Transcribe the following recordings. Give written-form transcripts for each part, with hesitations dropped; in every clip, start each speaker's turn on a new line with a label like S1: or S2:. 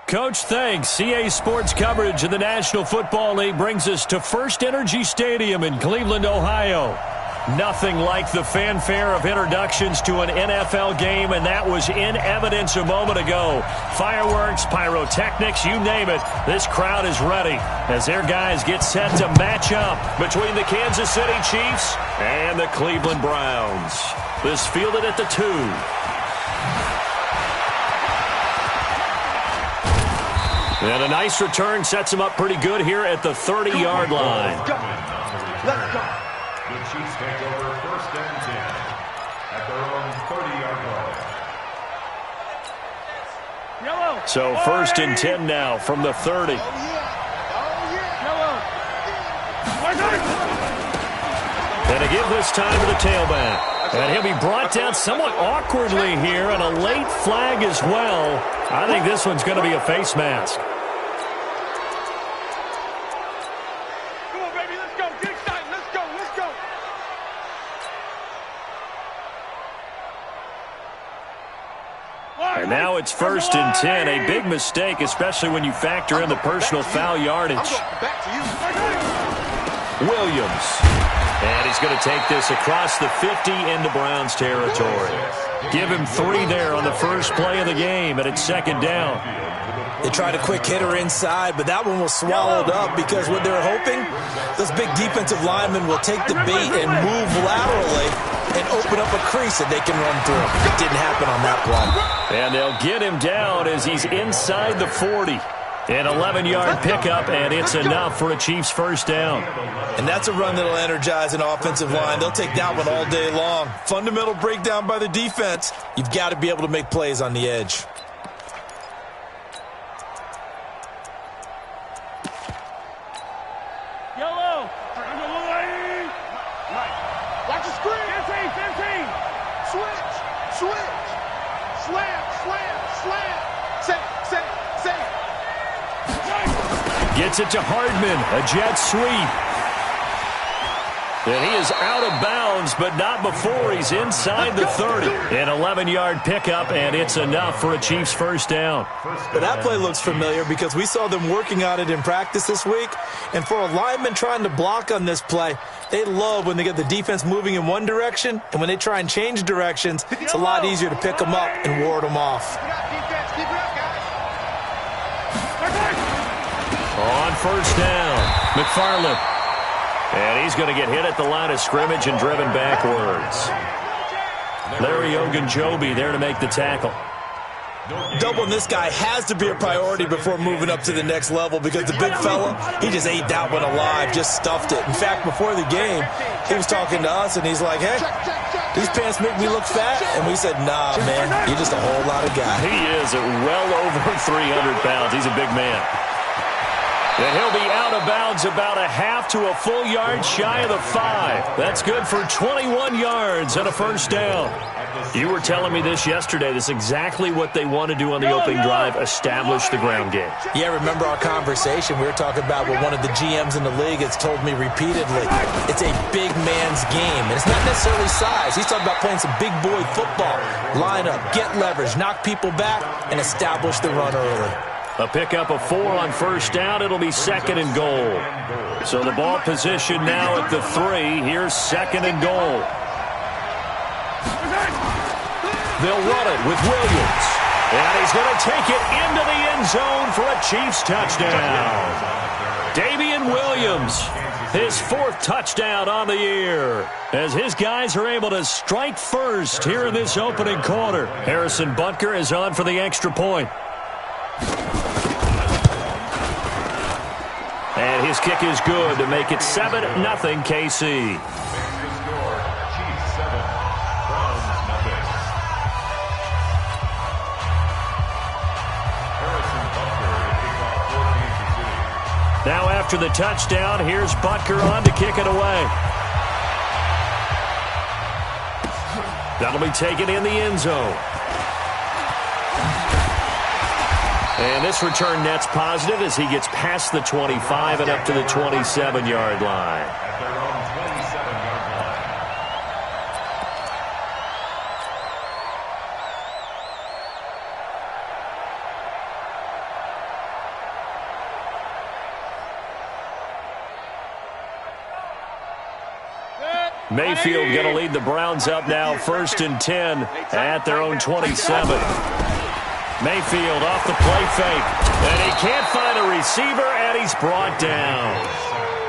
S1: Coach, thanks. CA Sports coverage of the National Football League brings us to First Energy Stadium in Cleveland, Ohio. Nothing like the fanfare of introductions to an NFL game, and that was in evidence a moment ago. Fireworks, pyrotechnics, you name it. This crowd is ready as their guys get set to match up between the Kansas City Chiefs and the Cleveland Browns. This fielded at the 2. And a nice return sets him up pretty good here at the 30-yard line.
S2: Let's go. The Chiefs take over 1st and 10 at their own 30-yard line.
S1: So 1st and 10 now from the 30. And a give this time to the tailback. And he'll be brought down somewhat awkwardly here, and a late flag as well. I think this one's going to be a face mask.
S3: Come on, baby, let's go. Get excited. Let's go. Let's go.
S1: And now it's 1st and 10. A big mistake, especially when you factor in the personal foul yardage. Williams. And he's going to take this across the 50 into Browns territory. Give him 3 there on the first play of the game, and it's 2nd down.
S4: They tried a quick hitter inside, but that one was swallowed up because what they're hoping, those big defensive linemen will take the bait and move laterally and open up a crease that they can run through. It didn't happen on that play.
S1: And they'll get him down as he's inside the 40. An 11-yard pickup, and it's enough for a Chiefs first down.
S4: And that's a run that'll energize an offensive line. They'll take that one all day long. Fundamental breakdown by the defense. You've got to be able to make plays on the edge.
S3: Yellow. Watch the screen. 15. Switch. Slam. Say.
S1: Gets it to Hardman, a jet sweep. And he is out of bounds, but not before he's inside the 30. An 11-yard pickup, and it's enough for a Chiefs first down.
S4: But that play looks familiar because we saw them working on it in practice this week. And for a lineman trying to block on this play, they love when they get the defense moving in one direction. And when they try and change directions, it's a lot easier to pick them up and ward them off.
S1: On first down, McFarland. And he's going to get hit at the line of scrimmage and driven backwards. Larry Ogunjobi there to make the tackle.
S4: Doubling this guy has to be a priority before moving up to the next level because the big fella, he just ate that one alive, just stuffed it. In fact, before the game, he was talking to us, and he's like, hey, these pants make me look fat? And we said, nah, man, you're just a whole lot of guy.
S1: He is at well over 300 pounds. He's a big man. And he'll be out of bounds about a half to a full yard shy of the 5. That's good for 21 yards and a first down. You were telling me this yesterday. This is exactly what they want to do on the opening drive, establish the ground game.
S4: Yeah, remember our conversation? We were talking about what one of the GMs in the league has told me repeatedly. It's a big man's game, and it's not necessarily size. He's talking about playing some big boy football. Line up, get leverage, knock people back, and establish the run early.
S1: A pickup of 4 on first down. It'll be 2nd and goal. So the ball position now at the 3. Here's 2nd and goal. They'll run it with Williams. And he's going to take it into the end zone for a Chiefs touchdown. Damian Williams, his 4th touchdown on the year, as his guys are able to strike first here in this opening quarter. Harrison Butker is on for the extra point. And his kick is good to make it 7-0 KC. Now after the touchdown, here's Butker on to kick it away. That'll be taken in the end zone. And this return net's positive as he gets past the 25 and up to the 27-yard line. Mayfield going to lead the Browns up now, 1st and 10 at their own 27. Mayfield off the play fake, and he can't find a receiver, and he's brought down.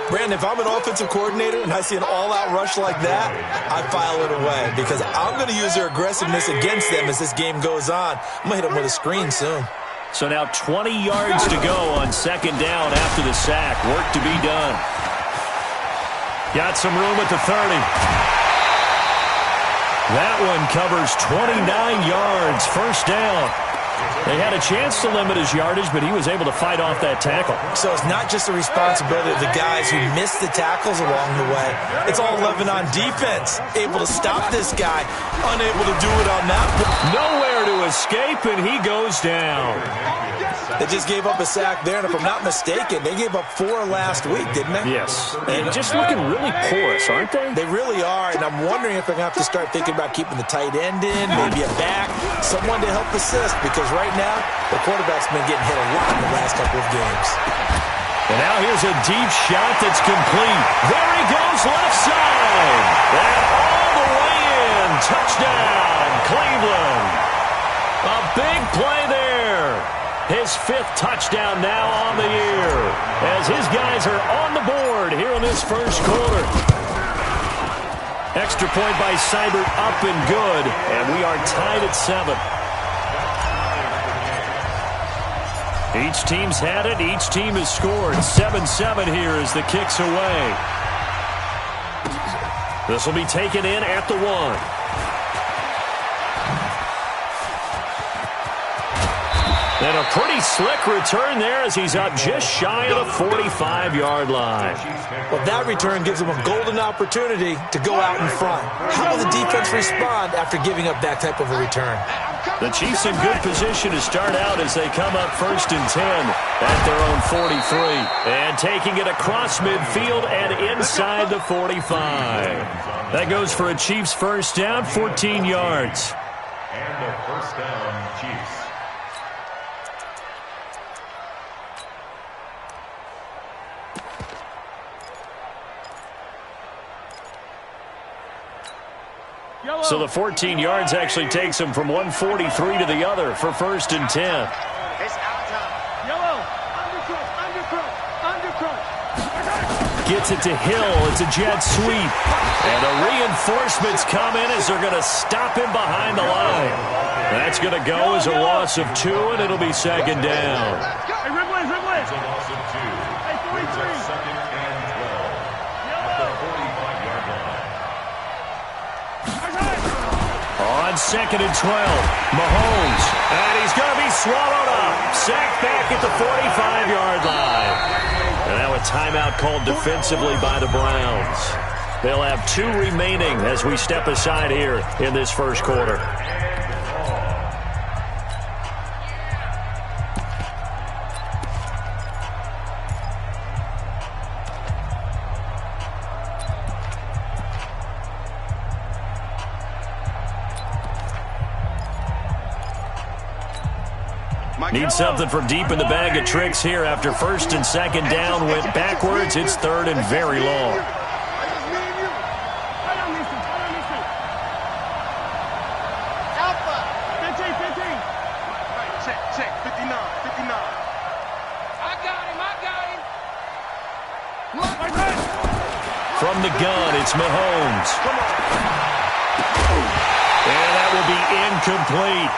S4: Brandon, if I'm an offensive coordinator and I see an all-out rush like that, I file it away because I'm going to use their aggressiveness against them as this game goes on. I'm going to hit them with a screen soon.
S1: So now 20 yards to go on 2nd down after the sack. Work to be done. Got some room at the 30. That one covers 29 yards, 1st down. They had a chance to limit his yardage, but he was able to fight off that tackle.
S4: So it's not just the responsibility of the guys who missed the tackles along the way. It's all 11 on defense, able to stop this guy, unable to do it on that.
S1: Nowhere to escape, and he goes down.
S4: They just gave up a sack there, and if I'm not mistaken, they gave up 4 last week, didn't they?
S1: Yes. And just looking really porous, aren't they?
S4: They really are, and I'm wondering if they're going to have to start thinking about keeping the tight end in, maybe a back, someone to help assist, because right now, the quarterback's been getting hit a lot in the last couple of games.
S1: And now here's a deep shot that's complete. There he goes, left side. And all the way in. Touchdown, Cleveland. A big play there. His 5th touchdown now on the year as his guys are on the board here in this 1st quarter. Extra point by Seibert, up and good, and we are tied at 7. Each team's had it. Each team has scored. 7-7 here as the kick's away. This will be taken in at the 1. And a pretty slick return there as he's up just shy of the 45-yard line.
S4: Well, that return gives them a golden opportunity to go out in front. How will the defense respond after giving up that type of a return?
S1: The Chiefs in good position to start out as they come up 1st and 10 at their own 43. And taking it across midfield and inside the 45. That goes for a Chiefs 1st down, 14 yards.
S2: And a 1st down, Chiefs.
S1: So the 14 yards actually takes him from 143 to the other for 1st and 10.
S3: It's our time. Yellow. Undercut.
S1: Gets it to Hill. It's a jet sweep. And the reinforcements come in as they're going to stop him behind the line. That's going to go as a loss of 2, and it'll be 2nd down.
S2: Hey, Ridley. It's a loss of 2. Brings up 2nd and 12 at the 45-yard line.
S1: On 2nd and 12, Mahomes, and he's going to be swallowed up. Sacked back at the 45-yard line. And now a timeout called defensively by the Browns. They'll have 2 remaining as we step aside here in this 1st quarter. Need something from deep in the bag of tricks here after 1st and 2nd down went backwards. It's 3rd and very long.
S3: Check, 59. I got him.
S1: From the gun, it's Mahomes. And that will be incomplete.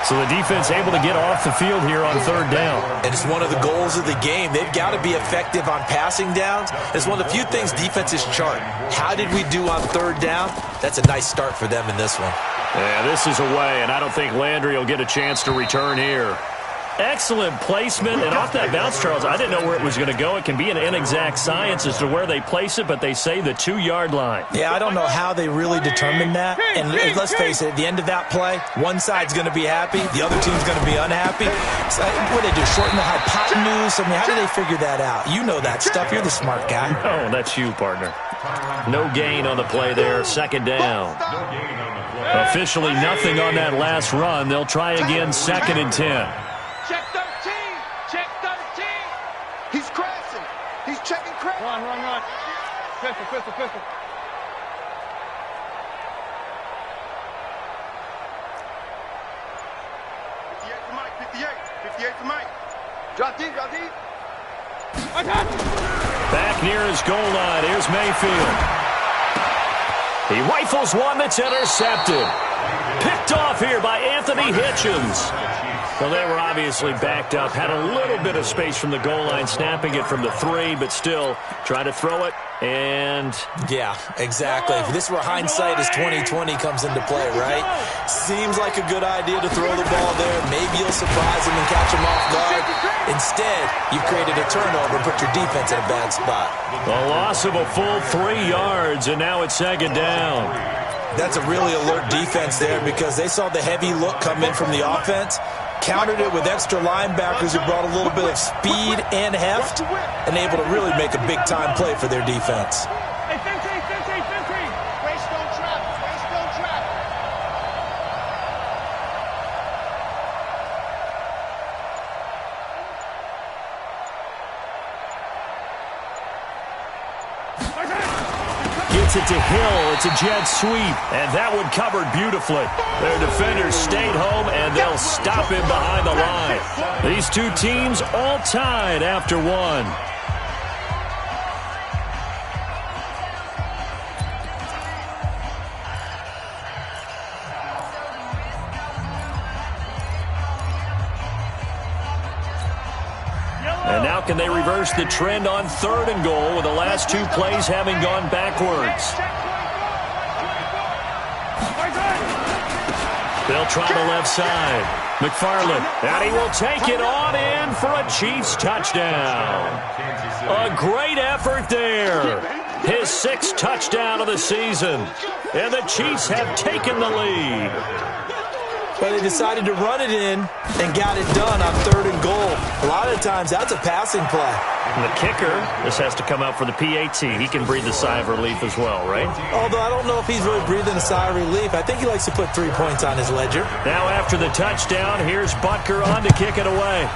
S1: So the defense able to get off the field here on 3rd down.
S4: And it's one of the goals of the game. They've got to be effective on passing downs. It's one of the few things defenses chart. How did we do on 3rd down? That's a nice start for them in this one.
S1: Yeah, this is away, and I don't think Landry will get a chance to return here. Excellent placement, and off that bounce, Charles, I didn't know where it was going to go. It can be an inexact science as to where they place it, but they say the 2-yard line.
S4: Yeah, I don't know how they really determined that. And let's face it, at the end of that play, one side's going to be happy, the other team's going to be unhappy. So, what do they do, shorten the hypotenuse? I mean, how do they figure that out? You know that stuff. You're the smart guy.
S1: Oh, that's you, partner. No gain on the play there, 2nd down. Officially nothing on that last run. They'll try again, 2nd and 10.
S3: Check 13. He's crashing. He's checking crash. Run. Pistol. 58 to Mike. Drop deep, drop deep.
S1: Back near his goal line. Here's Mayfield. He rifles one that's intercepted. Picked off here by Anthony Hitchens. Well, they were obviously backed up. Had a little bit of space from the goal line, snapping it from the 3, but still trying to throw it. And
S4: yeah, exactly. This is where hindsight is 20/20 comes into play, right? Seems like a good idea to throw the ball there. Maybe you'll surprise him and catch him off guard. Instead, you've created a turnover and put your defense in a bad spot.
S1: A loss of a full 3 yards, and now it's 2nd down.
S4: That's a really alert defense there because they saw the heavy look come in from the offense, countered it with extra linebackers who brought a little bit of speed and heft, and able to really make a big-time play for their defense.
S1: Gets it to Hill. It's a jet sweep, and that one covered beautifully. Their defenders stayed home, and they'll stop him behind the line. These two teams all tied after 1. And now can they reverse the trend on 3rd and goal with the last 2 plays having gone backwards? They'll try the left side. McFarland, and he will take it on in for a Chiefs touchdown. A great effort there. His 6th touchdown of the season. And the Chiefs have taken the lead.
S4: But they decided to run it in and got it done on 3rd and goal. A lot of times, that's a passing play.
S1: And the kicker, this has to come out for the PAT. He can breathe a sigh of relief as well, right?
S4: Although I don't know if he's really breathing a sigh of relief. I think he likes to put 3 points on his ledger.
S1: Now after the touchdown, here's Butker on to kick it away.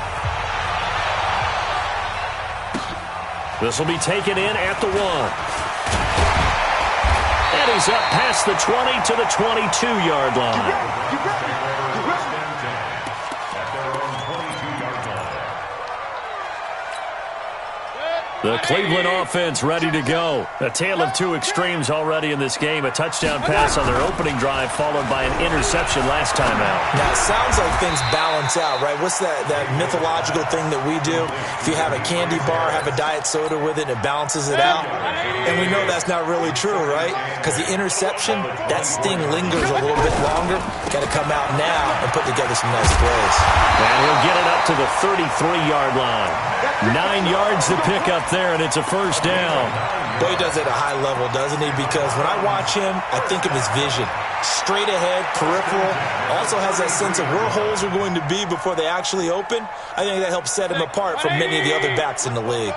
S1: This will be taken in at the 1. And he's up past the 20 to the 22-yard line. The Cleveland offense ready to go. A tale of 2 extremes already in this game. A touchdown pass on their opening drive followed by an interception last time out.
S4: Now, it sounds like things balance out, right? What's that mythological thing that we do? If you have a candy bar, have a diet soda with it, it balances it out. And we know that's not really true, right? Because the interception, that sting lingers a little bit longer. Got to come out now and put together some nice plays.
S1: And he'll get it up to the 33-yard line. 9 yards to pick up there, and it's a 1st down.
S4: Boy, he does it at a high level, doesn't he? Because when I watch him, I think of his vision. Straight ahead, peripheral. Also has that sense of where holes are going to be before they actually open. I think that helps set him apart from many of the other backs in the league.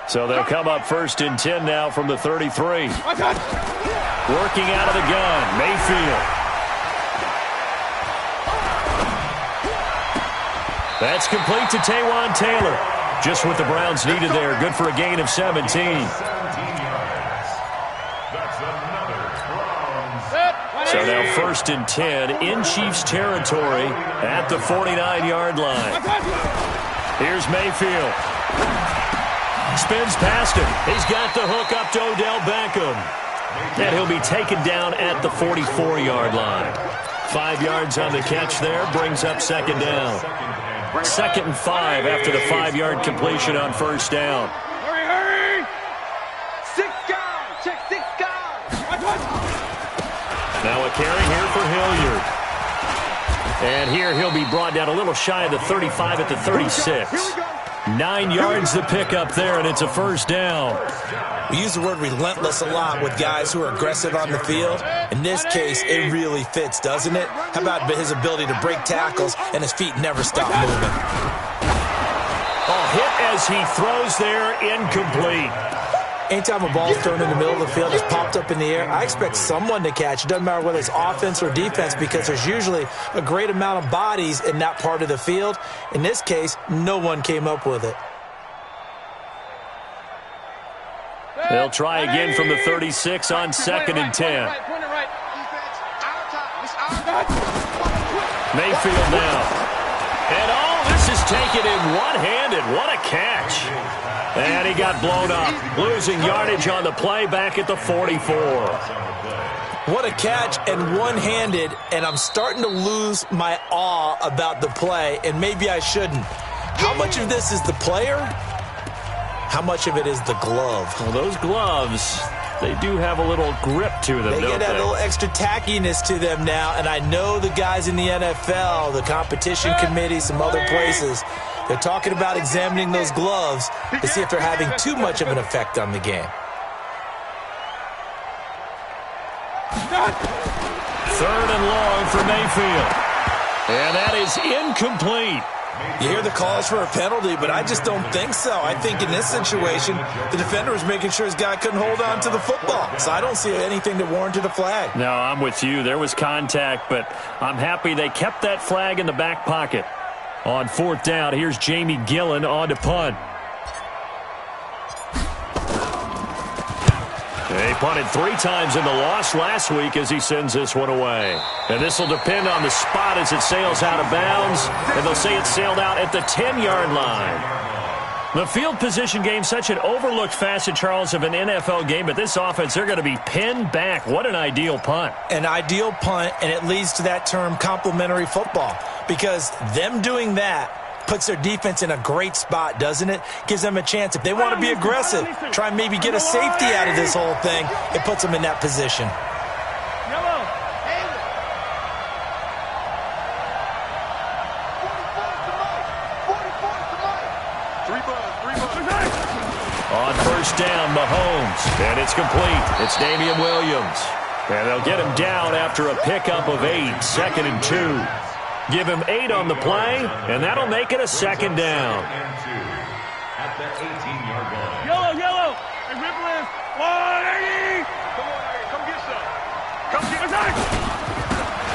S1: So they'll come up 1st and 10 now from the 33. Working out of the gun, Mayfield. That's complete to Taywan Taylor. Just what the Browns needed there. Good for a gain of 17. So now 1st and 10 in Chiefs territory at the 49-yard line. Here's Mayfield. Spins past him. He's got the hook up to Odell Beckham. And he'll be taken down at the 44-yard line. 5 yards on the catch there. Brings up 2nd down. 2nd and 5 after the 5-yard completion on 1st down.
S3: Hurry, hurry! 6 guys! Check 6 guys!
S1: Now a carry here for Hilliard. And here he'll be brought down a little shy of the 35 at the 36. 9 yards to pick up there, and it's a 1st down.
S4: We use the word relentless a lot with guys who are aggressive on the field. In this case, it really fits, doesn't it? How about his ability to break tackles and his feet never stop moving?
S1: A hit as he throws there, incomplete.
S4: Anytime a ball's thrown in the middle of the field, it's popped up in the air, I expect someone to catch. It doesn't matter whether it's offense or defense because there's usually a great amount of bodies in that part of the field. In this case, no one came up with it.
S1: They'll try again from the 36 on 2nd and 10. Mayfield now. And this is taken in one-handed. What a catch. And he got blown up, losing yardage on the play back at the 44.
S4: What a catch and one-handed, and I'm starting to lose my awe about the play, and maybe I shouldn't. How much of this is the player? How much of it is the glove?
S1: Well, those gloves, they do have a little grip to them,
S4: They
S1: don't
S4: get
S1: they?
S4: a little extra tackiness to them now, and I know the guys in the NFL, the competition committee, some other places, they're talking about examining those gloves to see if they're having too much of an effect on the game.
S1: Third and long for Mayfield. And that is incomplete.
S4: You hear the calls for a penalty, but I just don't think so. I think in this situation, the defender was making sure his guy couldn't hold on to the football. So I don't see anything that warranted a flag.
S1: No, I'm with you. There was contact, but I'm happy they kept that flag in the back pocket. On fourth down, here's Jamie Gillen on to punt. He punted 3 times in the loss last week as he sends this one away. And this will depend on the spot as it sails out of bounds. And they'll say it sailed out at the 10-yard line. The field position game, such an overlooked facet, Charles, of an NFL game. But this offense, they're going to be pinned back. What an ideal punt.
S4: An ideal punt, and it leads to that term complementary football. Because them doing that puts their defense in a great spot, doesn't it? Gives them a chance. If they want to be aggressive, try and maybe get a safety out of this whole thing, it puts them in that position.
S1: On first down, Mahomes, and it's complete. It's Damian Williams. And they'll get him down after a pickup of 8, 2nd and 2. Give him 8 on the play, and that'll make it a 2nd down.
S2: At the 18-yard line.
S3: Yellow. And Ripple is 180. Come on, Aggie. Come get some. Come get some.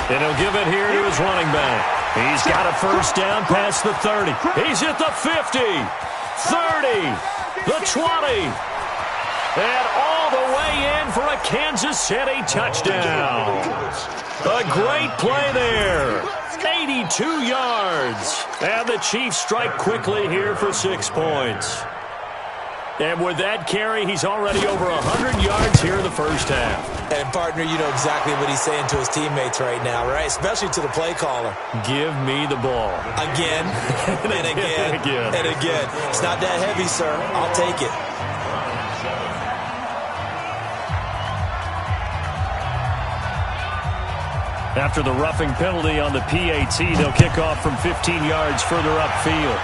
S1: And he'll give it here to his running back. He's got a first down past the 30. He's at the 50, 30, the 20. And all the way in for a Kansas City touchdown. A great play there. 82 yards. And the Chiefs strike quickly here for 6 points. And with that carry, he's already over 100 yards here in the first half.
S4: And, partner, you know exactly what he's saying to his teammates right now, right? Especially to the play caller.
S1: Give me the ball.
S4: Again, and again, and again. It's not that heavy, sir. I'll take it.
S1: After the roughing penalty on the PAT, they'll kick off from 15 yards further upfield.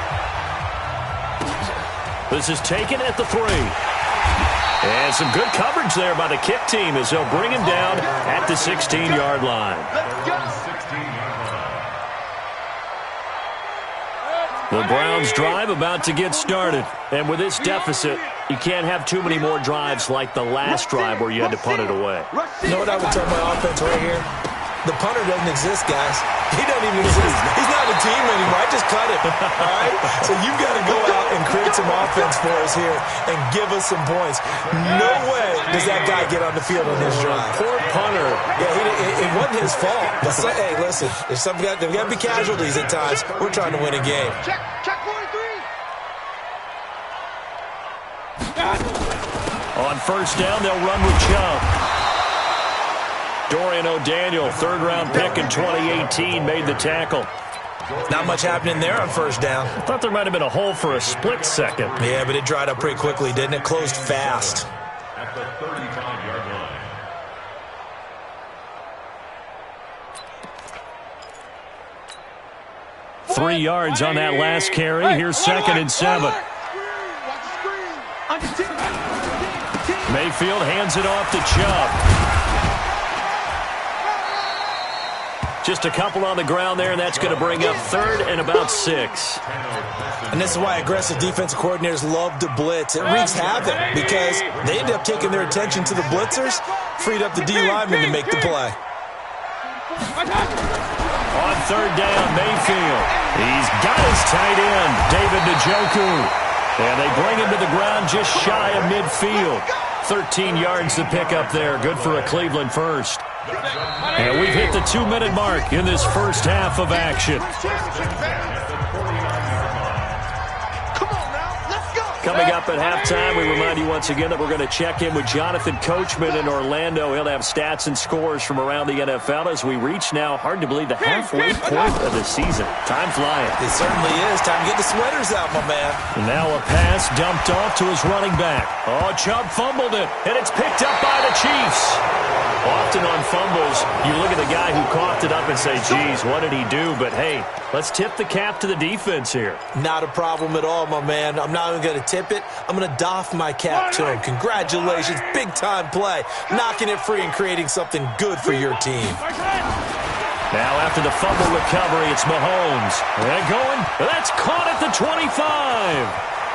S1: This is taken at the 3. And some good coverage there by the kick team as they'll bring him down at the 16-yard line. The Browns drive about to get started. And with this deficit, you can't have too many more drives like the last drive where you had to punt it away.
S4: You know what I would tell my offense right here? The punter doesn't exist, guys. He doesn't even exist. He's not a team anymore. I just cut him, all right? So you've got to go out and create some offense for us here and give us some points. No way does that guy get on the field on this drive.
S1: Poor punter.
S4: Yeah, it wasn't his fault. But hey, listen, there's got to be casualties at times. We're trying to win a game.
S3: Check 43.
S1: On first down, they'll run with Chubb. Dorian O'Daniel, third-round pick in 2018, made the tackle.
S4: Not much happening there on first down.
S1: I thought there might have been a hole for a split second.
S4: Yeah, but it dried up pretty quickly, didn't it? Closed fast.
S2: At the 35-yard line.
S1: 3 yards on that last carry. Here's 2nd and 7. Mayfield hands it off to Chubb. Just a couple on the ground there, and that's going to bring up 3rd and about 6.
S4: And this is why aggressive defensive coordinators love to blitz. It wreaks havoc because they end up taking their attention to the blitzers, freed up the D lineman to make the play.
S1: On third down, Mayfield. He's got his tight end, David Njoku. And they bring him to the ground just shy of midfield. 13 yards to pick up there. Good for a Cleveland first. And we've hit the 2-minute mark in this first half of action. Coming up at halftime, we remind you once again that we're going to check in with Jonathan Coachman in Orlando. He'll have stats and scores from around the NFL as we reach now, hard to believe, the halfway point of the season. Time flying.
S4: It certainly is. Time to get the sweaters out, my man.
S1: And now a pass dumped off to his running back. Oh, Chubb fumbled it, and it's picked up by the Chiefs. Often on fumbles, you look at the guy who coughed it up and say, geez, what did he do? But, hey, let's tip the cap to the defense here.
S4: Not a problem at all, my man. I'm not even going to tip it. I'm going to doff my cap to him. Congratulations. Big-time play. Knocking it free and creating something good for your team.
S1: Now after the fumble recovery, it's Mahomes. And going. That's caught at the 25.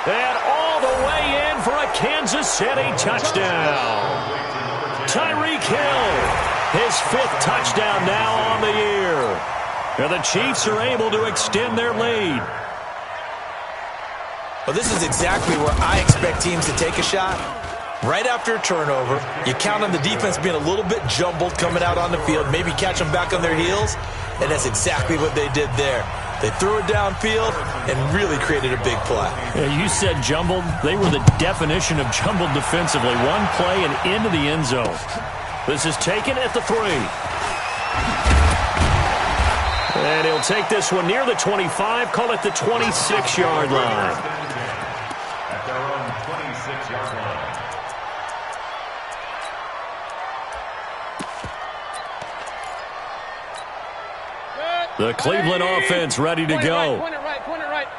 S1: And all the way in for a Kansas City touchdown. Tyreek Hill, his 5th touchdown now on the year. And the Chiefs are able to extend their lead.
S4: Well, this is exactly where I expect teams to take a shot. Right after a turnover, you count on the defense being a little bit jumbled coming out on the field, maybe catch them back on their heels, and that's exactly what they did there. They threw it downfield and really created a big play.
S1: Yeah, you said jumbled. They were the definition of jumbled defensively. One play and into the end zone. This is taken at the 3. And he'll take this one near the 25, call it the 26-yard line.
S2: At their own 26-yard line.
S1: The Cleveland offense ready to go.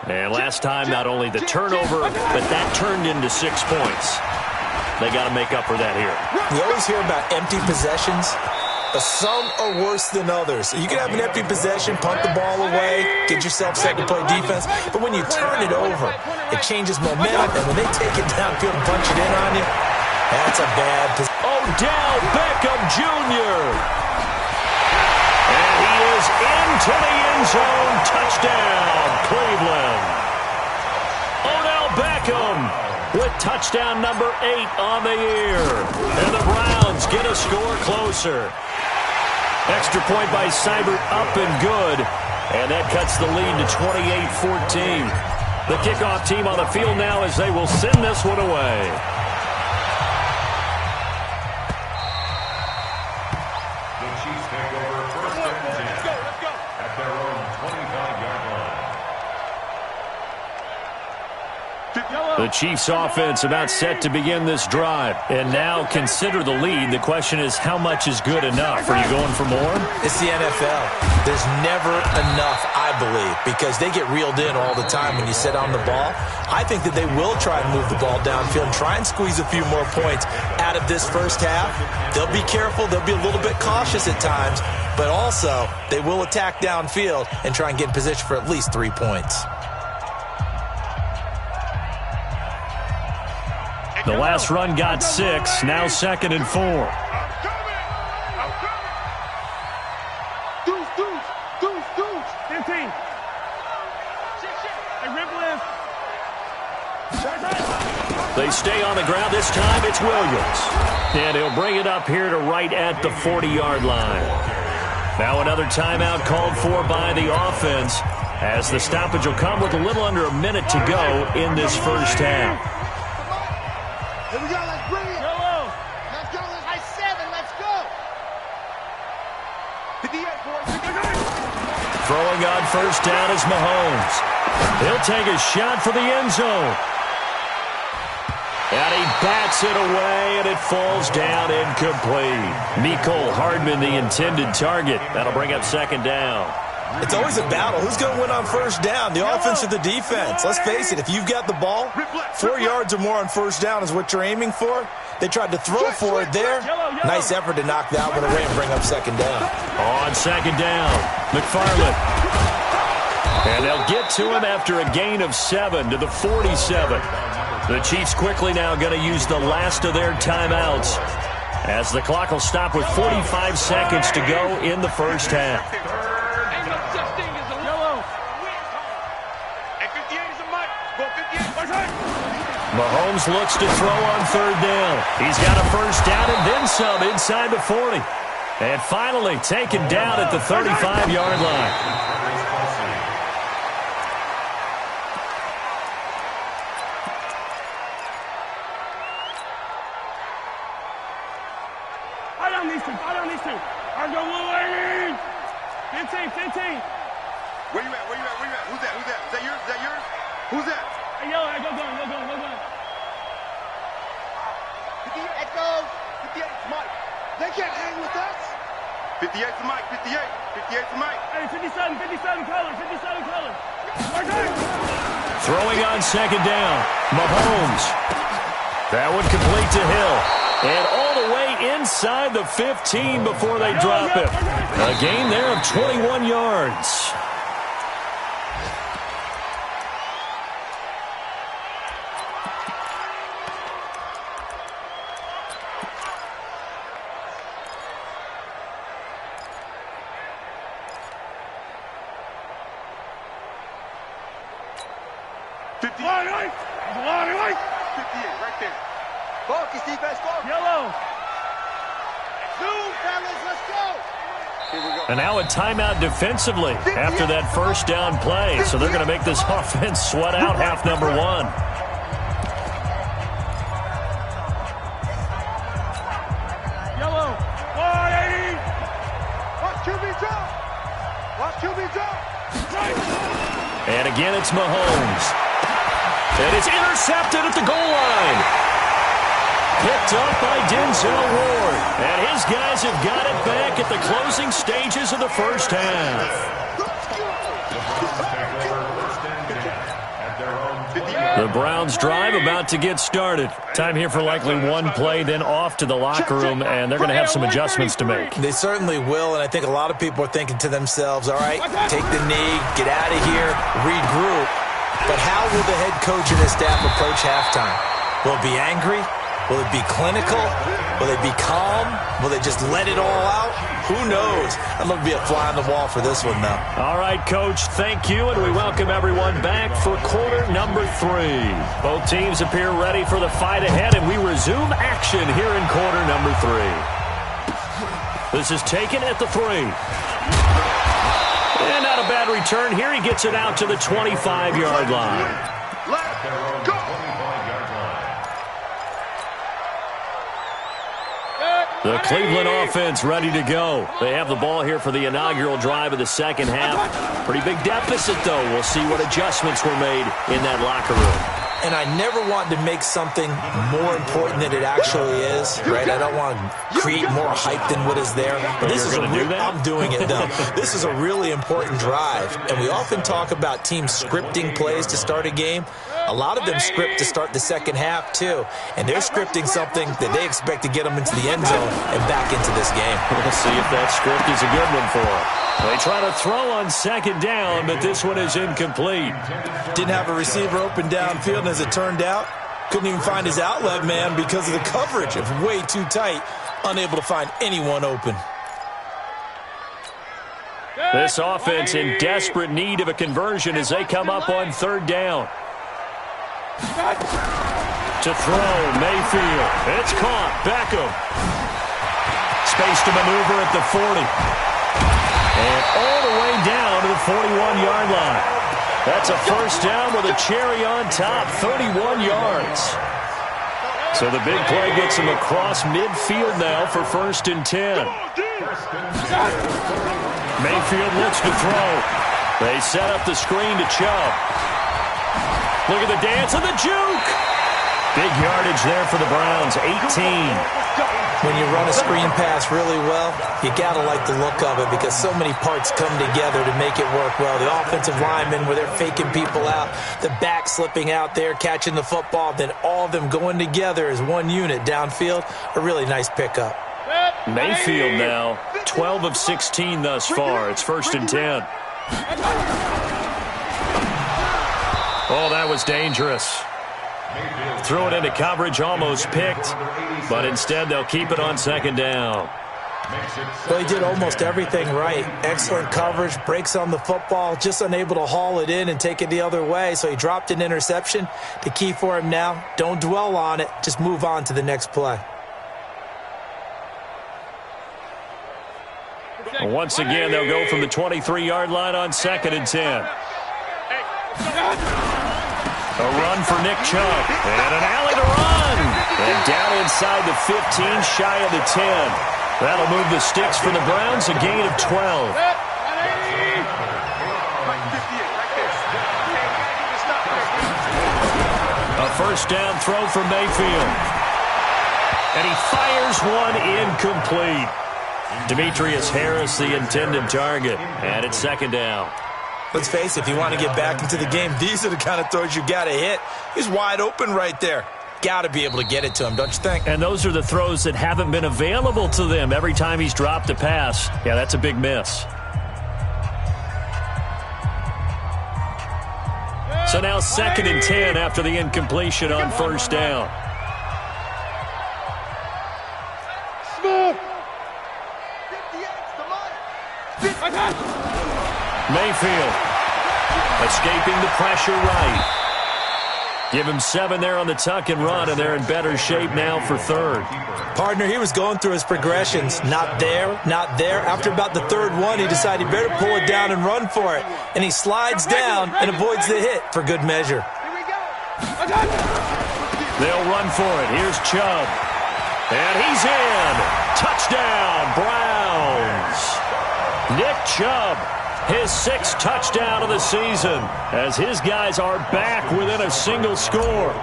S1: And last time, not only the turnover, but that turned into 6 points. They got to make up for that here.
S4: You always hear about empty possessions, but some are worse than others. You can have an empty possession, punt the ball away, get yourself set to play defense, but when you turn it over, it changes momentum, and when they take it downfield and punch it in on you, that's a bad position.
S1: Odell Beckham Jr. And he is into the end zone. Touchdown, Cleveland. Odell Beckham with touchdown number 8 on the year. And the Browns get a score closer. Extra point by Seibert up and good. And that cuts the lead to 28-14. The kickoff team on the field now as they will send this one away.
S2: The Chiefs take over first and 10 at their own 25-yard line.
S1: The Chiefs offense about set to begin this drive. And now consider the lead. The question is, how much is good enough? Are you going for more?
S4: It's the NFL. There's never enough, I believe, because they get reeled in all the time when you sit on the ball. I think that they will try and move the ball downfield and try and squeeze a few more points out of this first half. They'll be careful. They'll be a little bit cautious at times, but also they will attack downfield and try and get in position for at least 3 points.
S1: The last run got 6, now 2nd and 4. They stay on the ground. This time it's Williams. And he'll bring it up here to right at the 40-yard line. Now another timeout called for by the offense as the stoppage will come with a little under a minute to go in this first half.
S5: Here we go, let's bring it. Let's go, high 7, let's go. 58, boys.
S1: Throwing on first down is Mahomes. He'll take a shot for the end zone. And he bats it away, and it falls down incomplete. Mecole Hardman, the intended target. That'll bring up 2nd down.
S4: It's always a battle. Who's going to win on first down, the offense or the defense? Let's face it, if you've got the ball, 4 yards or more on first down is what you're aiming for. They tried to throw for it there. Nice effort to knock that one away and bring up 2nd down.
S1: On 2nd down, McFarland. And they'll get to him after a gain of 7 to the 47. The Chiefs quickly now going to use the last of their timeouts as the clock will stop with 45 seconds to go in the first half. Mahomes looks to throw on 3rd down. He's got a first down and then some inside the 40. And finally taken down at the 35-yard line.
S3: 15.
S2: Where you at? Who's that? Is that yours? Who's that?
S3: Hey, yo, go gun.
S5: 58, let's go. 58's Mike. They can't hang with us.
S2: 58's Mike. 58's Mike.
S3: Hey, 57 color.
S1: Throwing on second down. Mahomes. That one complete to Hill. And all the way inside the 15 before they drop it. A gain there of 21 yards.
S5: Focus, defense, focus.
S3: Yellow.
S5: Zoom, fellas, let's go.
S2: Here we go.
S1: And now a timeout defensively after that first down play. So they're going to make this offense sweat out half number one.
S3: Yellow. 180.
S5: Watch QB drop.
S1: And again, it's Mahomes. And it's intercepted at the goal line. Picked up by Denzel Ward. And his guys have got it back at the closing stages of the first half. The Browns drive about to get started. Time here for likely one play, then off to the locker room, and they're going to have some adjustments to make.
S4: They certainly will, and I think a lot of people are thinking to themselves, all right, take the knee, get out of here, regroup. But how will the head coach and his staff approach halftime? Will it be angry? Will it be clinical? Will they be calm? Will they just let it all out? Who knows? I'd love to be a fly on the wall for this one, though.
S1: All right, Coach, thank you, and we welcome everyone back for quarter number 3. Both teams appear ready for the fight ahead, and we resume action here in quarter number 3. This is taken at the 3. And not a bad return here. He gets it out to the 25-yard line.
S2: Let's go.
S1: The Cleveland offense ready to go. They have the ball here for the inaugural drive of the second half. Pretty big deficit, though. We'll see what adjustments were made in that locker room.
S4: And I never want to make something more important than it actually is, right? I don't want to create more hype than what is there. But this is I'm doing it, though. This is a really important drive. And we often talk about teams scripting plays to start a game. A lot of them script to start the second half, too. And they're scripting something that they expect to get them into the end zone and back into this game.
S1: We'll see if that script is a good one for them. They try to throw on second down, but this one is incomplete.
S4: Didn't have a receiver open downfield, and as it turned out, couldn't even find his outlet man because of the coverage. It's way too tight, unable to find anyone open.
S1: This offense in desperate need of a conversion as they come up on third down. To throw, Mayfield. It's caught. Beckham. Space to maneuver at the 40. And all the way down to the 41-yard line. That's a first down with a cherry on top, 31 yards. So the big play gets him across midfield now for 1st and 10. Mayfield looks to throw. They set up the screen to Chubb. Look at the dance and the juke. Big yardage there for the Browns, 18.
S4: When you run a screen pass really well, you got to like the look of it because so many parts come together to make it work well. The offensive linemen, where they're faking people out, the back slipping out there, catching the football, then all of them going together as one unit downfield. A really nice pickup.
S1: Mayfield now, 12 of 16 thus far. It's 1st and 10. Oh, that was dangerous. Threw it into coverage, almost picked, but instead they'll keep it on second down.
S4: Well, he did almost everything right. Excellent coverage, breaks on the football, just unable to haul it in and take it the other way, so he dropped an interception. The key for him now, don't dwell on it, just move on to the next play.
S1: Once again, they'll go from the 23-yard line on 2nd and 10. A run for Nick Chubb. And an alley to run. And down inside the 15, shy of the 10. That'll move the sticks for the Browns, a gain of 12. A first down throw for Mayfield. And he fires one incomplete. Demetrius Harris, the intended target. And it's second down.
S4: Let's face it, if you want to get back into the game, these are the kind of throws you got to hit. He's wide open right there. Got to be able to get it to him, don't you think?
S1: And those are the throws that haven't been available to them every time he's dropped a pass. Yeah, that's a big miss. So now 2nd and 10 after the incompletion on first down. Mayfield escaping the pressure right. Give him 7 there on the tuck and run, and they're in better shape now for third.
S4: Partner, he was going through his progressions. Not there, not there. After about the third one, he decided he better pull it down and run for it. And he slides down and avoids the hit for good measure.
S1: They'll run for it. Here's Chubb. And he's in. Touchdown, Browns. Nick Chubb, his 6th touchdown of the season, as his guys are back within a single score.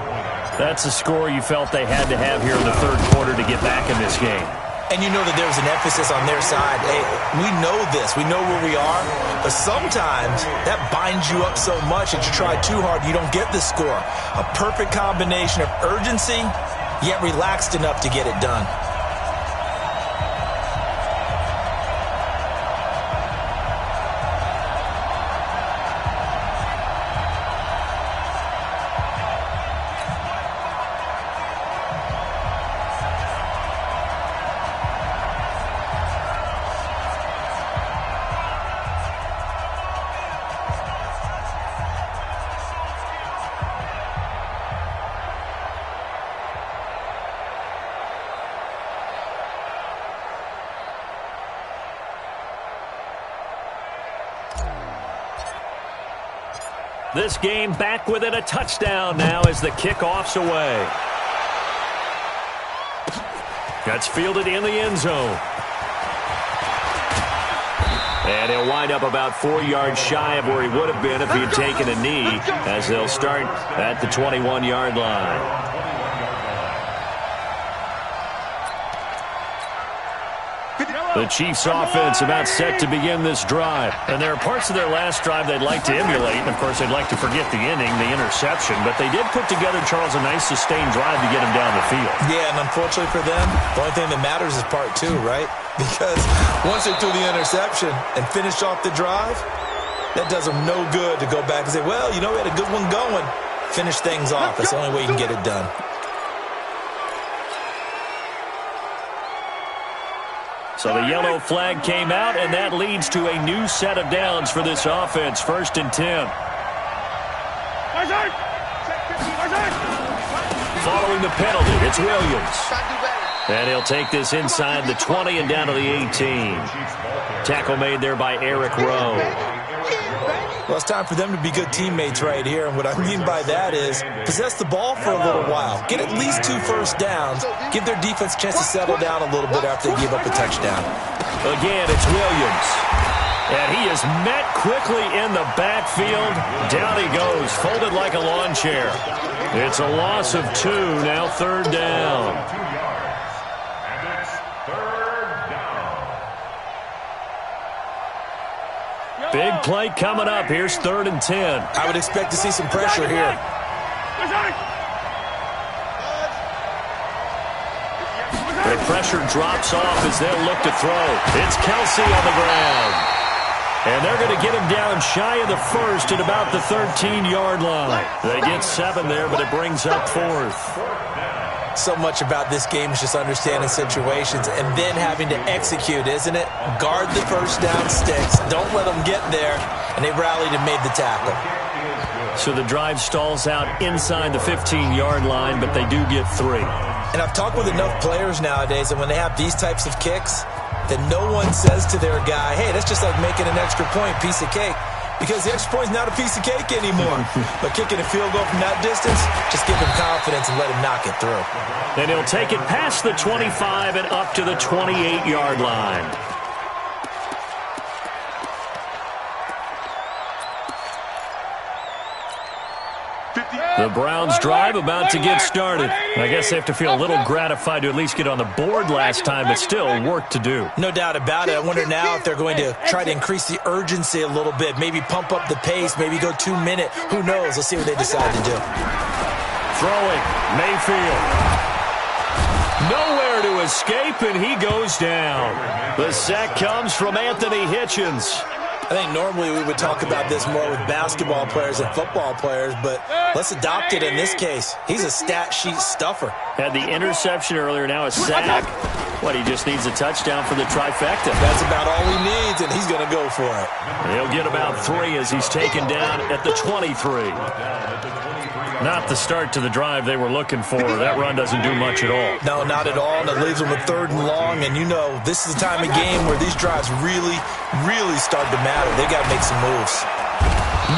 S1: That's a score you felt they had to have here in the third quarter to get back in this game.
S4: And you know that there's an emphasis on their side. Hey, we know this. We know where we are. But sometimes that binds you up so much that you try too hard, you don't get the score. A perfect combination of urgency, yet relaxed enough to get it done.
S1: This game back within a touchdown now as the kickoff's away. That's fielded in the end zone. And he'll wind up about 4 yards shy of where he would have been if he had taken a knee, as they'll start at the 21-yard line. The Chiefs' offense about set to begin this drive. And there are parts of their last drive they'd like to emulate. And, of course, they'd like to forget the inning, the interception. But they did put together, Charles, a nice sustained drive to get him down the field.
S4: Yeah, and unfortunately for them, the only thing that matters is part 2, right? Because once they threw the interception and finished off the drive, that does them no good to go back and say, well, you know, we had a good one going. Finish things off. That's the only way you can get it done.
S1: So the yellow flag came out, and that leads to a new set of downs for this offense. 1st and 10. Following the penalty, it's Williams. And he'll take this inside the 20 and down to the 18. Tackle made there by Eric Rowe.
S4: Well, it's time for them to be good teammates right here. And what I mean by that is possess the ball for a little while. Get at least 2 first downs. Give their defense a chance to settle down a little bit after they give up a touchdown.
S1: Again, it's Williams. And he is met quickly in the backfield. Down he goes, folded like a lawn chair. It's a loss of 2, now 3rd down. Big play coming up. Here's 3rd and 10.
S4: I would expect to see some pressure here.
S1: The pressure drops off as they'll look to throw. It's Kelsey on the ground. And they're going to get him down shy of the 1st at about the 13-yard line. They get 7 there, but it brings up 4th.
S4: So much about this game is just understanding situations and then having to execute, isn't it? Guard the first down sticks. Don't let them get there. And they rallied and made the tackle.
S1: So the drive stalls out inside the 15-yard line, but they do get 3.
S4: And I've talked with enough players nowadays that when they have these types of kicks, that no one says to their guy, hey, that's just like making an extra point, piece of cake. Because the extra point is not a piece of cake anymore. But kicking a field goal from that distance, just give him confidence and let him knock it through.
S1: And he'll take it past the 25 and up to the 28-yard line. The Browns drive about to get started. I guess they have to feel a little gratified to at least get on the board last time, but still work to do.
S4: No doubt about it. I wonder now if they're going to try to increase the urgency a little bit, maybe pump up the pace, maybe go 2 minute. Who knows? Let's see what they decide to do.
S1: Throwing, Mayfield. Nowhere to escape, and he goes down. The sack comes from Anthony Hitchens.
S4: I think normally we would talk about this more with basketball players and football players, but let's adopt it in this case. He's a stat sheet stuffer.
S1: Had the interception earlier, now a sack. What, he just needs a touchdown for the trifecta.
S4: That's about all he needs, and he's going to go for it.
S1: He'll get about 3 as he's taken down at the 23. Not the start to the drive they were looking for. That run doesn't do much at all.
S4: No, not at all, and it leaves them with 3rd and long, and you know this is the time of game where these drives really start to matter. They got to make some moves.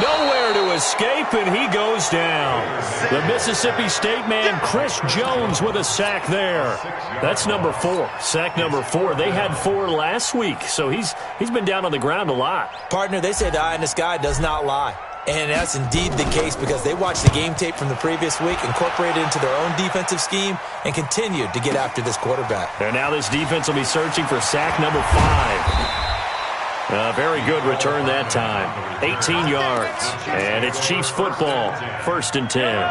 S1: Nowhere to escape, and he goes down. The Mississippi State man, Chris Jones, with a sack there. That's number 4. Sack number 4. They had 4 last week, so he's been down on the ground a lot.
S4: Partner, they say the eye in the sky does not lie. And that's indeed the case because they watched the game tape from the previous week, incorporated it into their own defensive scheme, and continued to get after this quarterback.
S1: And now this defense will be searching for sack number 5. Very good return that time. 18 yards. And it's Chiefs football. 1st and 10.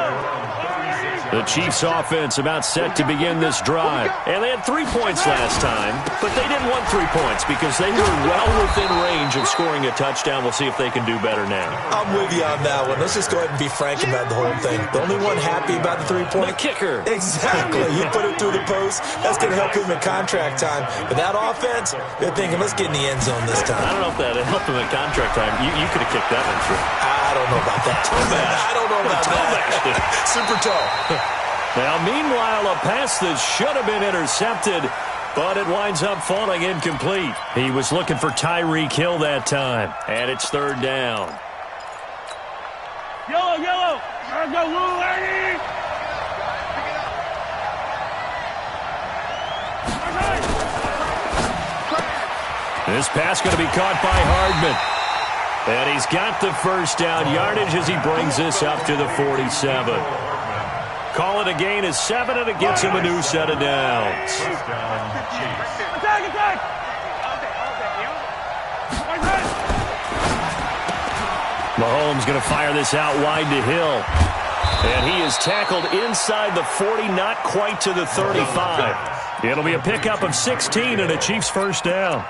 S1: The Chiefs offense about set to begin this drive. And they had 3 points last time, but they didn't want 3 points because they were well within range of scoring a touchdown. We'll see if they can do better now.
S4: I'm with you on that one. Let's just go ahead and be frank about the whole thing. The only one happy about the 3-point?
S1: The kicker.
S4: Exactly. You put it through the post. That's going to help him in contract time. But that offense, they're thinking, let's get in the end zone this time.
S1: I don't know if that helped him in contract time. You could have kicked that one through.
S4: I don't know about that. I don't know about that. Super toe.
S1: Now, meanwhile, a pass that should have been intercepted, but it winds up falling incomplete. He was looking for Tyreek Hill that time, and it's 3rd down.
S3: Yellow, yellow. Let's go, Lou, lady.
S1: This pass going to be caught by Hardman. And he's got the 1st down yardage as he brings this up to the 47. Call it a gain of 7, and it gets him a new set of downs.
S3: Attack, attack.
S1: Mahomes going to fire this out wide to Hill. And he is tackled inside the 40, not quite to the 35. It'll be a pickup of 16 and a Chiefs 1st down.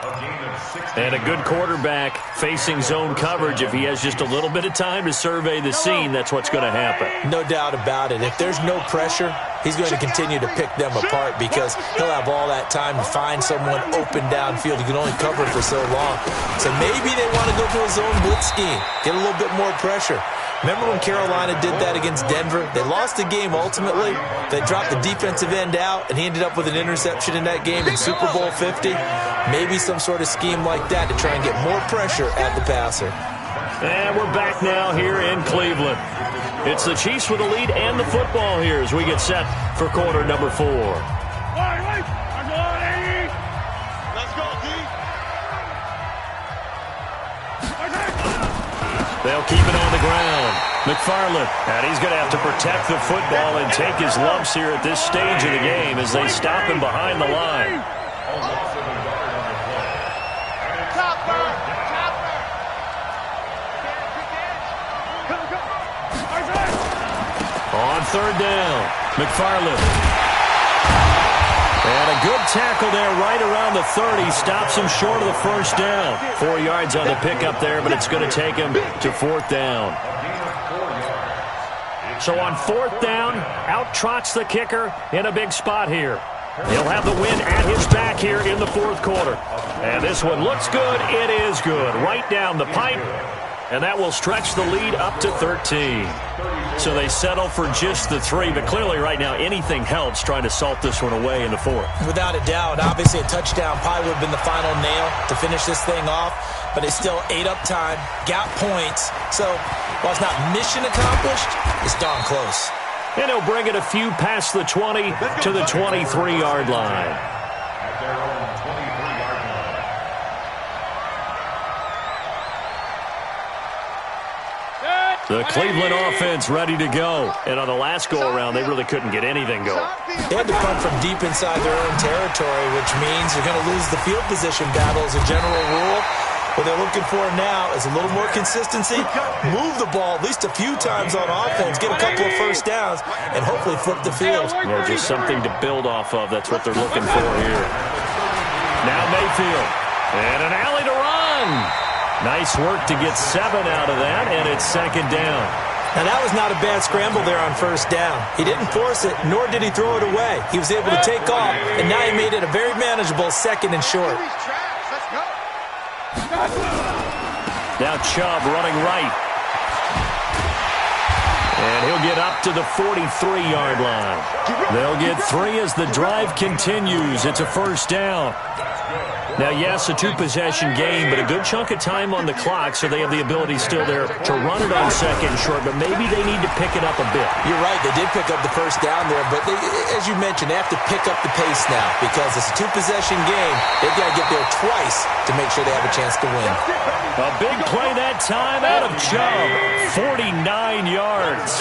S1: And a good quarterback facing zone coverage. If he has just a little bit of time to survey the scene, that's what's going to happen.
S4: No doubt about it. If there's no pressure, he's going to continue to pick them apart because he'll have all that time to find someone open downfield. He can only cover it for so long. So maybe they want to go to a zone blitz scheme, get a little bit more pressure. Remember when Carolina did that against Denver? They lost the game ultimately. They dropped the defensive end out, and he ended up with an interception in that game in Super Bowl 50. Maybe some sort of scheme like that to try and get more pressure at the passer.
S1: And we're back now here in Cleveland. It's the Chiefs with the lead and the football here as we get set for quarter number 4. They'll keep it on the ground. McFarland, and he's going to have to protect the football and take his lumps here at this stage of the game as they stop him behind the line. On 3rd down, McFarland. And a good tackle there right around the 30. Stops him short of the 1st down. 4 yards on the pickup there, but it's going to take him to 4th down. So on 4th down, out trots the kicker in a big spot here. He'll have the win at his back here in the 4th quarter. And this one looks good. It is good. Right down the pipe. And that will stretch the lead up to 13. So they settle for just the 3, but clearly right now anything helps trying to salt this one away in the 4th.
S4: Without a doubt, obviously a touchdown probably would have been the final nail to finish this thing off, but it's still ate up time, got points. So while it's not mission accomplished, it's darn close.
S1: And he'll bring it a few past the 20 to the 23-yard line. The Cleveland offense ready to go. And on the last go-around, they really couldn't get anything going.
S4: They had to punt from deep inside their own territory, which means you're going to lose the field position battle as a general rule. What they're looking for now is a little more consistency, move the ball at least a few times on offense, get a couple of first downs, and hopefully flip the field.
S1: Yeah, just something to build off of. That's what they're looking for here. Now Mayfield. And an alley to run. Nice work to get 7 out of that, and it's second down.
S4: Now, that was not a bad scramble there on first down. He didn't force it, nor did he throw it away. He was able to take off, and now he made it a very manageable second and short.
S1: Now Chubb running right. And he'll get up to the 43-yard line. They'll get 3 as the drive continues. It's a first down. Now, yes, a 2-possession game, but a good chunk of time on the clock, so they have the ability still there to run it on second and short, but maybe they need to pick it up a bit.
S4: You're right. They did pick up the first down there, but as you mentioned, they have to pick up the pace now because it's a 2-possession game. They've got to get there twice to make sure they have a chance to win.
S1: A big play that time out of Chubb, 49 yards.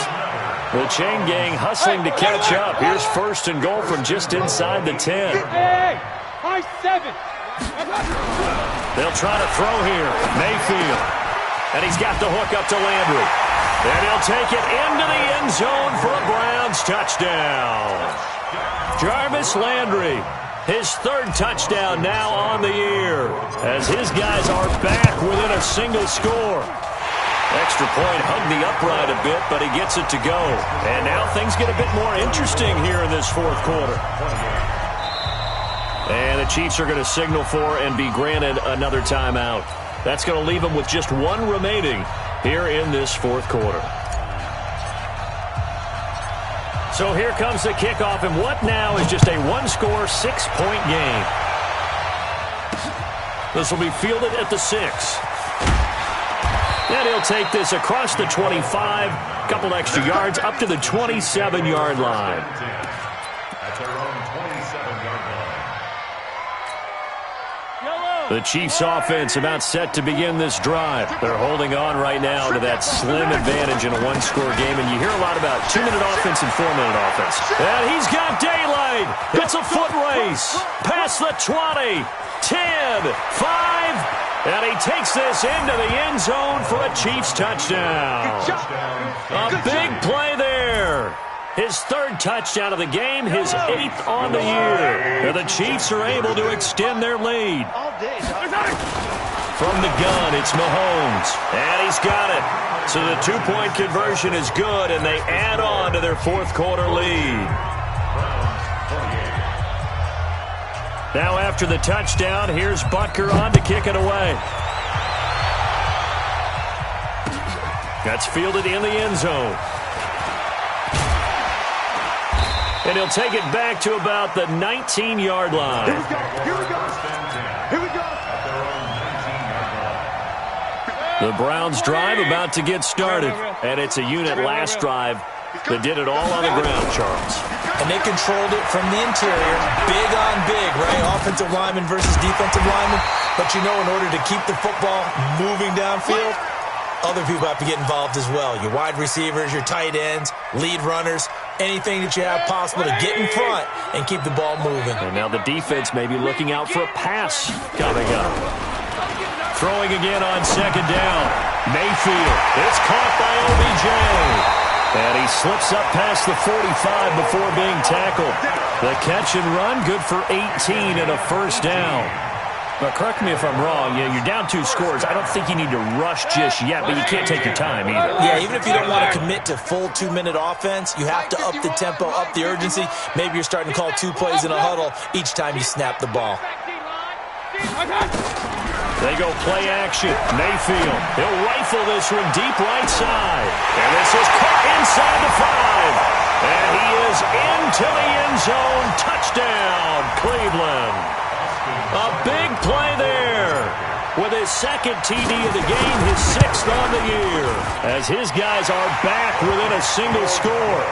S1: The chain gang hustling to catch up. Here's first and goal from just inside the 10.
S3: Hey, high 7.
S1: They'll try to throw here. Mayfield. And he's got the hook up to Landry. And he'll take it into the end zone for a Browns touchdown. Jarvis Landry, his 3rd touchdown now on the year, as his guys are back within a single score. Extra point hugged the upright a bit, but he gets it to go. And now things get a bit more interesting here in this 4th quarter. And the Chiefs are going to signal for and be granted another timeout. That's going to leave them with just 1 remaining here in this 4th quarter. So here comes the kickoff, and what now is just a 1-score, 6-point game. This will be fielded at the 6. And he'll take this across the 25, a couple extra yards, up to the 27-yard line.
S2: At their own 27-yard line.
S1: The Chiefs offense about set to begin this drive. They're holding on right now to that slim advantage in a 1-score game, and you hear a lot about 2-minute offense and 4-minute offense. And he's got daylight. It's a foot race. Past the 20, 10, 5, and he takes this into the end zone for a Chiefs touchdown. A big play there. His 3rd touchdown of the game, his 8th on the year. And the Chiefs are able to extend their lead. From the gun, it's Mahomes. And he's got it. So the 2-point conversion is good, and they add on to their 4th quarter lead. Now after the touchdown, here's Butker on to kick it away. That's fielded in the end zone. And he'll take it back to about the 19-yard line.
S3: Here we go. Here we go. Here we go.
S1: The Browns drive about to get started. And it's a unit last drive that did it all on the ground, Charles.
S4: And they controlled it from the interior. Big on big, right? Offensive lineman versus defensive lineman. But you know, in order to keep the football moving downfield, other people have to get involved as well. Your wide receivers, your tight ends, lead runners, anything that you have possible to get in front and keep the ball moving.
S1: And now the defense may be looking out for a pass coming up. Throwing again on second down. Mayfield. It's caught by OBJ. And he slips up past the 45 before being tackled. The catch and run, good for 18 and a first down. But correct me if I'm wrong, you're down 2 scores. I don't think you need to rush just yet, but you can't take your time either.
S4: Yeah, even if you don't want to commit to full 2-minute offense, you have to up the tempo, up the urgency. Maybe you're starting to call 2 plays in a huddle each time you snap the ball.
S1: They go play action. Mayfield. He'll rifle this one deep right side. And this is caught inside the 5. And he is into the end zone. Touchdown, Cleveland. A big play there. With his 2nd TD of the game, his 6th on the year. As his guys are back within a single score.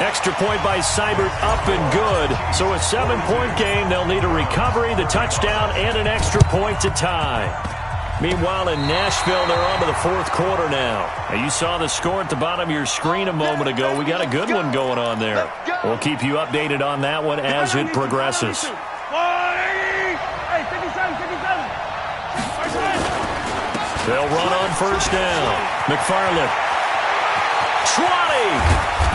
S1: Extra point by Seibert up and good. So a 7-point game, they'll need a recovery, the touchdown, and an extra point to tie. Meanwhile, in Nashville, they're on to the fourth quarter now. You saw the score at the bottom of your screen a moment ago. We got a good one going on there. We'll keep you updated on that one as it progresses. They'll run on first down. McFarland. 20!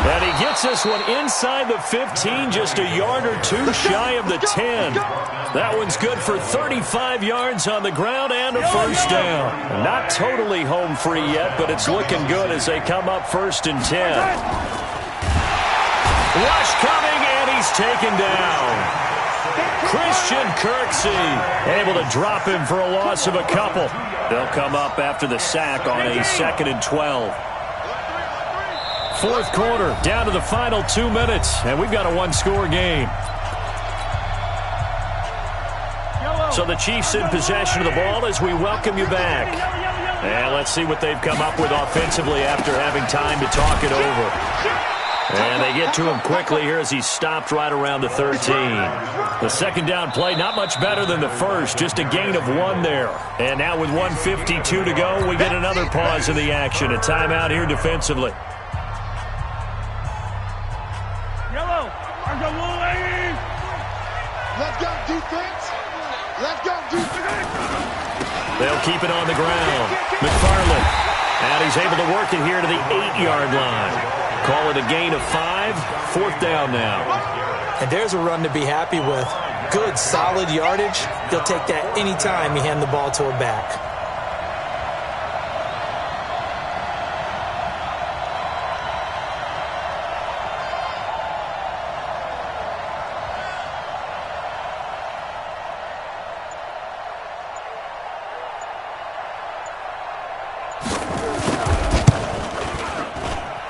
S1: And he gets this one inside the 15, just a yard or two shy of the 10. That one's good for 35 yards on the ground and a first down. Not totally home free yet, but it's looking good as they come up first and 10. Rush coming, and he's taken down. Christian Kirksey able to drop him for a loss of a couple. They'll come up after the sack on a 2nd and 12. Fourth quarter, down to the final 2 minutes, and we've got a one-score game. So the Chiefs in possession of the ball as we welcome you back. And let's see what they've come up with offensively after having time to talk it over. And they get to him quickly here as he's stopped right around the 13. The second down play, not much better than the first, just a gain of 1 there. And now with 1:52 to go, we get another pause in the action. A timeout here defensively.
S5: Let's go, defense. Let's go, defense.
S1: They'll keep it on the ground. McFarland. And he's able to work it here to the 8-yard line. Call it a gain of 5. Fourth down now.
S4: And there's a run to be happy with. Good, solid yardage. He'll take that anytime you hand the ball to a back.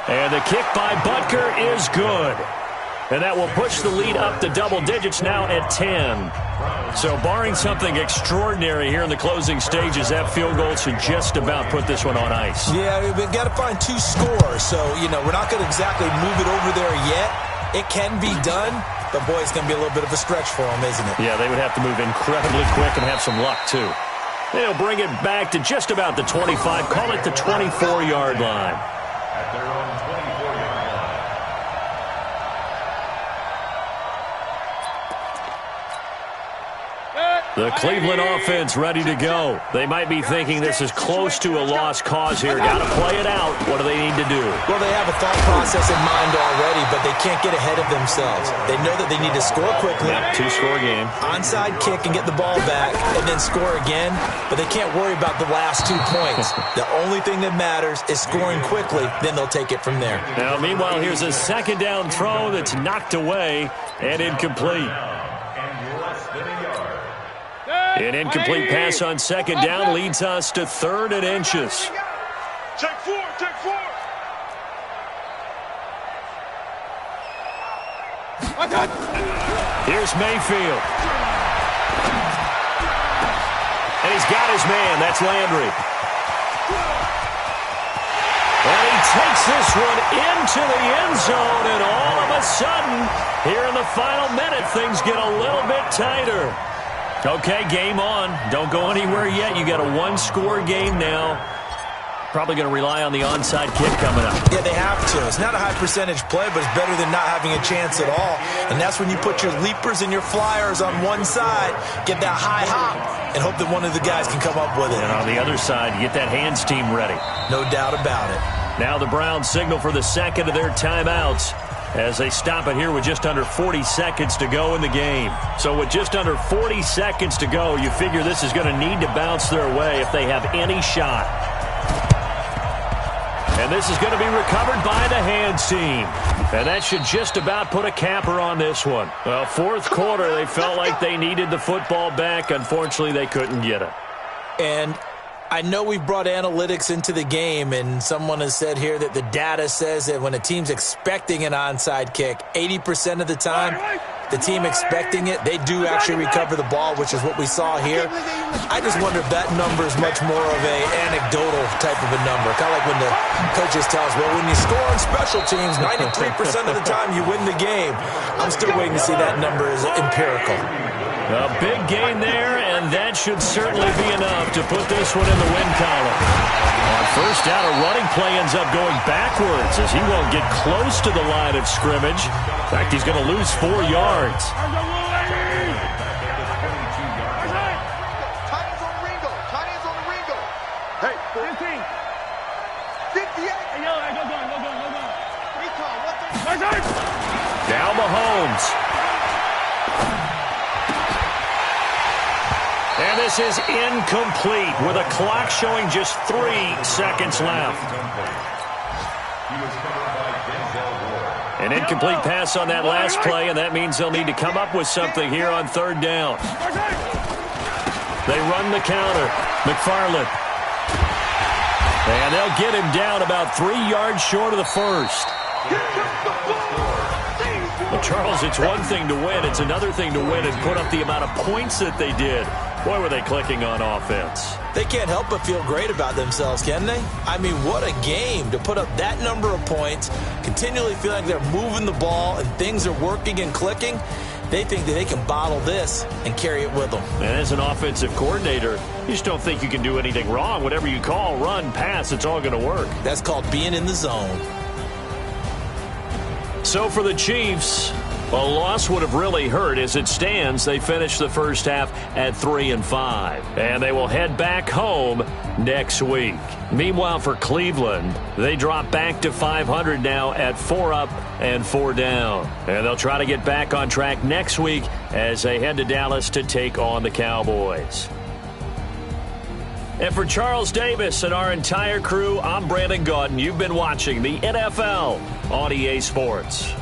S1: And the kick by Butker is good. And that will push the lead up to double digits now at 10. So barring something extraordinary here in the closing stages, that field goal should just about put this one on ice.
S4: Yeah, we've got to find 2 scores. So, we're not going to exactly move it over there yet. It can be done, but, boy, it's going to be a little bit of a stretch for them, isn't it?
S1: Yeah, they would have to move incredibly quick and have some luck, too. They'll bring it back to just about the 25. Call it the 24-yard line.
S2: At their own 24-yard line.
S1: The Cleveland offense ready to go. They might be thinking this is close to a lost cause here. Got to play it out. What do they need to do?
S4: Well, they have a thought process in mind already, but they can't get ahead of themselves. They know that they need to score quickly.
S1: Yep, 2-score game.
S4: Onside kick and get the ball back and then score again, but they can't worry about the last 2 points. The only thing that matters is scoring quickly, then they'll take it from there.
S1: Now, meanwhile, here's a second down throw that's knocked away and incomplete. An incomplete pass on second down leads us to 3rd and inches.
S3: Check 4, check 4.
S1: Here's Mayfield. And he's got his man. That's Landry. And he takes this one into the end zone, and all of a sudden, here in the final minute, things get a little bit tighter. Okay, game on. Don't go anywhere yet. You got a 1-score game now. Probably going to rely on the onside kick coming up.
S4: Yeah, they have to. It's not a high percentage play, but it's better than not having a chance at all. And that's when you put your leapers and your flyers on one side, get that high hop, and hope that one of the guys can come up with it.
S1: And on the other side, you get that hands team ready.
S4: No doubt about it.
S1: Now the Browns signal for the second of their timeouts as they stop it here with just under 40 seconds to go in the game. So with just under 40 seconds to go, you figure this is going to need to bounce their way if they have any shot. And this is going to be recovered by the hands team. And that should just about put a capper on this one. Well, fourth quarter, they felt like they needed the football back. Unfortunately, they couldn't get it.
S4: And I know we've brought analytics into the game, and someone has said here that the data says that when a team's expecting an onside kick, 80% of the time, the team expecting it, they do actually recover the ball, which is what we saw here. I just wonder if that number is much more of a anecdotal type of a number. Kind of like when the coaches tell us, well, when you score on special teams, 93% of the time you win the game. I'm still waiting to see that number as empirical.
S1: A big gain there, And that should certainly be enough to put this one in the win column. On first down, a running play ends up going backwards as he won't get close to the line of scrimmage. In fact, he's going to lose 4 yards.
S3: Hey, 15. 58. Hey, yo, go. Recall, what the?
S1: Now Mahomes. And this is incomplete with a clock showing just 3 seconds left. An incomplete pass on that last play, and that means they'll need to come up with something here on third down. They run the counter. McFarland. And they'll get him down about 3 yards short of the first. Well, Charles, it's one thing to win. It's another thing to win and put up the amount of points that they did. Boy, were they clicking on offense.
S4: They can't help but feel great about themselves, can they? I mean, what a game to put up that number of points, continually feeling like they're moving the ball and things are working and clicking. They think that they can bottle this and carry it with them.
S1: And as an offensive coordinator, you just don't think you can do anything wrong. Whatever you call, run, pass, it's all going to work.
S4: That's called being in the zone.
S1: So for the Chiefs, a loss would have really hurt. As it stands, they finished the first half at 3-5. And they will head back home next week. Meanwhile, for Cleveland, they drop back to 500 now at 4 up and 4 down. And they'll try to get back on track next week as they head to Dallas to take on the Cowboys. And for Charles Davis and our entire crew, I'm Brandon Gaudin. You've been watching the NFL on EA Sports.